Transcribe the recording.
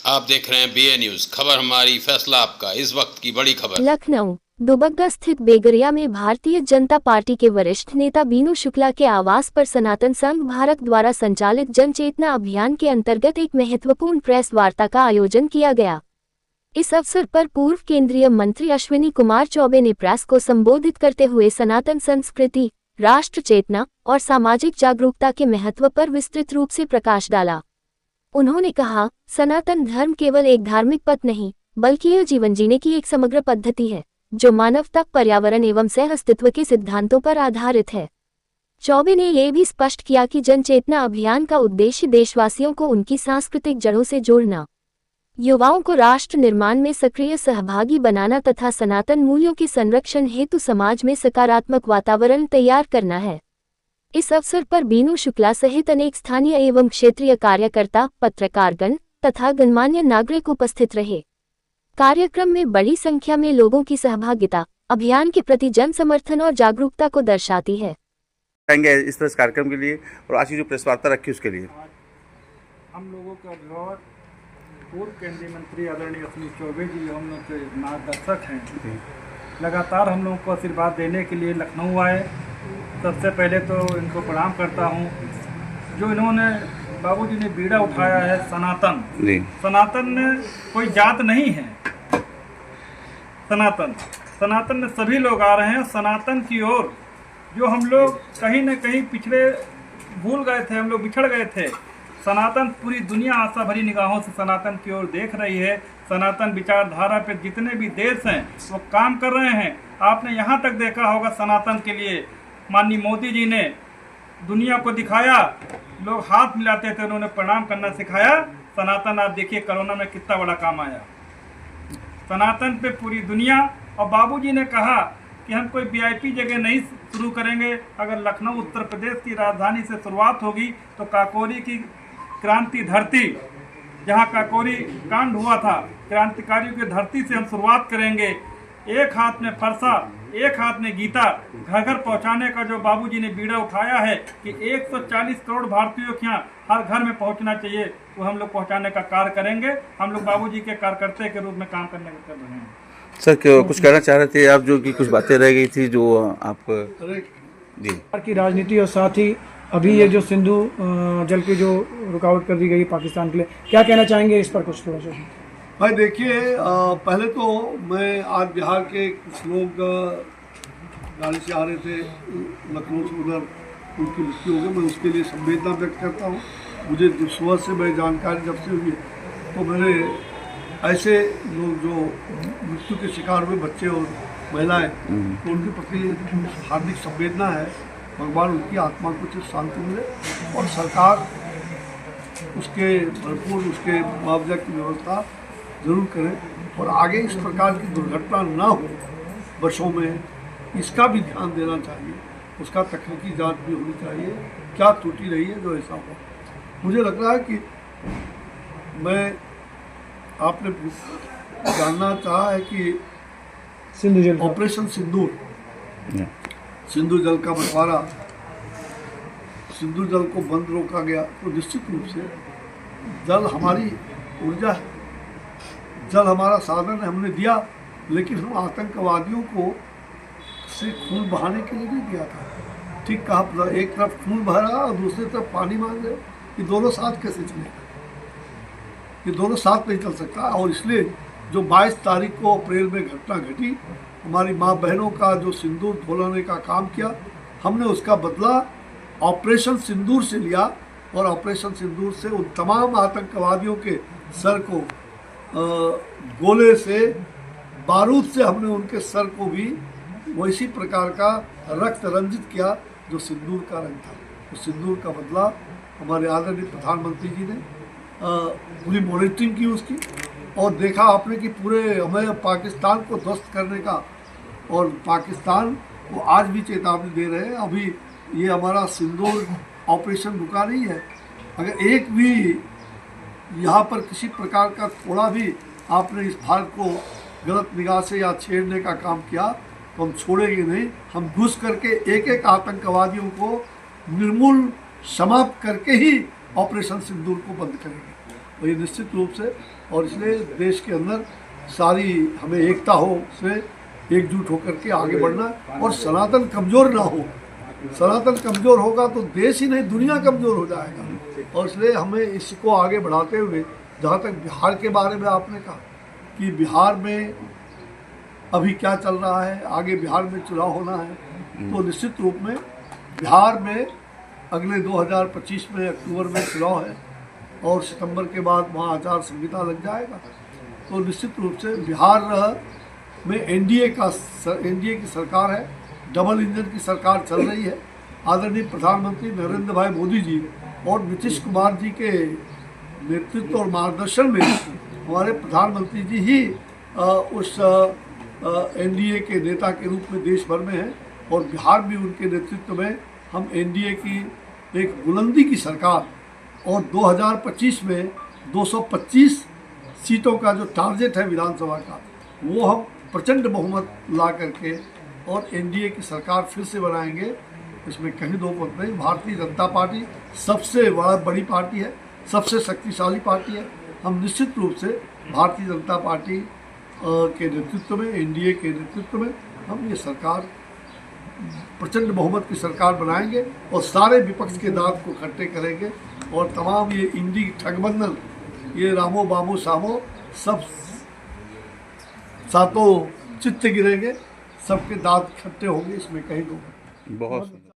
आप देख रहे हैं बीए न्यूज, खबर हमारी फैसला आपका। इस वक्त की बड़ी खबर। लखनऊ दुबग्गा स्थित बेगरिया में भारतीय जनता पार्टी के वरिष्ठ नेता बीनू शुक्ला के आवास पर सनातन संघ भारत द्वारा संचालित जन चेतना अभियान के अंतर्गत एक महत्वपूर्ण प्रेस वार्ता का आयोजन किया गया। इस अवसर पर पूर्व केंद्रीय मंत्री अश्विनी कुमार चौबे ने प्रेस को संबोधित करते हुए सनातन संस्कृति, राष्ट्र चेतना और सामाजिक जागरूकता के महत्व पर विस्तृत रूप से प्रकाश डाला। उन्होंने कहा, सनातन धर्म केवल एक धार्मिक पथ नहीं, बल्कि यह जीवन जीने की एक समग्र पद्धति है, जो मानवता, पर्यावरण एवं सह अस्तित्व के सिद्धांतों पर आधारित है। चौबे ने यह भी स्पष्ट किया कि जन चेतना अभियान का उद्देश्य देशवासियों को उनकी सांस्कृतिक जड़ों से जोड़ना, युवाओं को राष्ट्र निर्माण में सक्रिय सहभागी बनाना तथा सनातन मूल्यों के संरक्षण हेतु समाज में सकारात्मक वातावरण तैयार करना है। इस अवसर पर बीनू शुक्ला सहित अनेक स्थानीय एवं क्षेत्रीय कार्यकर्ता, पत्रकारगण तथा गणमान्य नागरिक उपस्थित रहे। कार्यक्रम में बड़ी संख्या में लोगों की सहभागिता अभियान के प्रति जन समर्थन और जागरूकता को दर्शाती है। इस प्रेस कार्यक्रम के लिए और आज की जो प्रेस वार्ता रखी उसके लिए हम लोगों के अभिभावक पूर्व केंद्रीय मंत्री आदरणीय अश्विनी चौबे जी हम लोग के मार्गदर्शक हैं। लगातार हम लोगों को आशीर्वाद देने के लिए लखनऊ आए। सबसे पहले तो इनको प्रणाम करता हूँ जो इन्होंने बाबूजी ने बीड़ा उठाया है सनातन। सनातन में कोई जात नहीं है। सनातन में सभी लोग आ रहे हैं सनातन की ओर। जो हम लोग कहीं न कहीं पिछड़े भूल गए थे, हम लोग बिछड़ गए थे। सनातन पूरी दुनिया आशा भरी निगाहों से सनातन की ओर देख रही है। सनातन विचारधारा पे जितने भी देश हैं वो काम कर रहे हैं। आपने यहाँ तक देखा होगा सनातन के लिए माननीय मोदी जी ने दुनिया को दिखाया, लोग हाथ मिलाते थे, उन्होंने प्रणाम करना सिखाया। सनातन आप देखिए कोरोना में कितना बड़ा काम आया सनातन पे पूरी दुनिया। और बाबूजी ने कहा कि हम कोई वीआईपी जगह नहीं शुरू करेंगे। अगर लखनऊ उत्तर प्रदेश की राजधानी से शुरुआत होगी तो काकोरी की क्रांति धरती, जहाँ काकोरी कांड हुआ था, क्रांतिकारियों की धरती से हम शुरुआत करेंगे। एक हाथ में फरसा, एक हाथ में गीता, घर घर पहुँचाने का जो बाबूजी ने बीड़ा उठाया है कि 140 करोड़ भारतीयों के यहाँ हर घर में पहुँचना चाहिए, वो हम लोग पहुँचाने का कार्य करेंगे। हम लोग बाबूजी के कार्यकर्ता के रूप में काम करने कर रहे हैं। सर कुछ कहना चाह रहे थे आप, जो कि कुछ बातें रह गई थी जो आप जी की राजनीति और साथ ही अभी ये जो सिंधु जल की जो रुकावट कर दी गई पाकिस्तान के लिए, क्या कहना चाहेंगे इस पर कुछ थोड़ा सा? भाई देखिए, पहले तो मैं आज बिहार के कुछ लोग गाड़ी से आ रहे थे लखनऊ से उधर, उनकी मृत्यु हो गई। मैं उसके लिए संवेदना व्यक्त करता हूँ। मुझे सुबह से मैं जानकारी जब से हुई तो मैंने ऐसे लोग जो मृत्यु के शिकार हुए बच्चे और महिलाएं, तो उनके प्रति हार्दिक संवेदना है। भगवान उनकी आत्मा को चिर शांति मिले और सरकार उसके भरपूर उसके मुआवजा की व्यवस्था जरूर करें और आगे इस प्रकार की दुर्घटना ना हो बसों में, इसका भी ध्यान देना चाहिए। उसका तकनीकी जांच भी होनी चाहिए, क्या त्रुटि रही है जो ऐसा हो। मुझे लग रहा है कि मैं आपने जानना चाहा है कि सिंधु जल ऑपरेशन सिंदूर, सिंधु जल का बंटवारा, सिंधु जल को बंद रोका गया। तो निश्चित रूप से जल हमारी ऊर्जा है, जल हमारा साधन है, हमने दिया। लेकिन हम आतंकवादियों को से खून बहाने के लिए नहीं दिया था। ठीक कहा, एक तरफ खून बह रहा और दूसरी तरफ पानी मांग रहे। ये दोनों साथ कैसे चलेगा? ये दोनों साथ नहीं चल सकता। और इसलिए जो 22 तारीख को अप्रैल में घटना घटी, हमारी माँ बहनों का जो सिंदूर धुलाने का काम किया, हमने उसका बदला ऑपरेशन सिंदूर से लिया। और ऑपरेशन सिंदूर से उन तमाम आतंकवादियों के सर को गोले से, बारूद से हमने उनके सर को भी वैसी प्रकार का रक्त रंजित किया जो सिंदूर का रंग था। तो सिंदूर का बदला हमारे आदरणीय प्रधानमंत्री जी ने पूरी मॉनिटरिंग की उसकी, और देखा आपने कि पूरे हमें पाकिस्तान को ध्वस्त करने का, और पाकिस्तान को आज भी चेतावनी दे रहे हैं। अभी ये हमारा सिंदूर ऑपरेशन रुका नहीं है। अगर एक भी यहाँ पर किसी प्रकार का थोड़ा भी आपने इस भारत को गलत निगाह से या छेड़ने का काम किया तो हम छोड़ेंगे नहीं। हम घुस करके एक एक आतंकवादियों को निर्मूल समाप्त करके ही ऑपरेशन सिंदूर को बंद करेंगे। और ये निश्चित रूप से, और इसलिए देश के अंदर सारी हमें एकता हो, उसमें एकजुट होकर के आगे बढ़ना है। और सनातन कमज़ोर ना हो, सनातन कमज़ोर होगा तो देश ही नहीं दुनिया कमज़ोर हो जाएगा। और इसलिए हमें इसको आगे बढ़ाते हुए, जहाँ तक बिहार के बारे में आपने कहा कि बिहार में अभी क्या चल रहा है, आगे बिहार में चुनाव होना है, तो निश्चित रूप में बिहार में अगले 2025 में अक्टूबर में चुनाव है और सितंबर के बाद वहाँ आचार संहिता लग जाएगा। तो निश्चित रूप से बिहार में एनडीए की सरकार है, डबल इंजन की सरकार चल रही है। आदरणीय प्रधानमंत्री नरेंद्र भाई मोदी जी और नीतीश कुमार जी के नेतृत्व और मार्गदर्शन में हमारे प्रधानमंत्री जी ही उस एनडीए के नेता के रूप में देश भर में हैं, और बिहार भी उनके नेतृत्व में हम एनडीए की एक बुलंदी की सरकार, और 2025 में 225 सीटों का जो टारगेट है विधानसभा का, वो हम प्रचंड बहुमत ला करके और एनडीए की सरकार फिर से बनाएंगे। इसमें कहीं दो मत नहीं। भारतीय जनता पार्टी सबसे बड़ी पार्टी है, सबसे शक्तिशाली पार्टी है। हम निश्चित रूप से भारतीय जनता पार्टी के नेतृत्व में, एनडीए के नेतृत्व में हम ये सरकार प्रचंड बहुमत की सरकार बनाएंगे और सारे विपक्ष के दांत को खट्टे करेंगे, और तमाम ये इंडी ठगबंधन, ये रामो बामो सामो, सब सातों चित्त गिरेंगे, सबके दांत खट्टे होंगे, इसमें कहीं दो। बहुत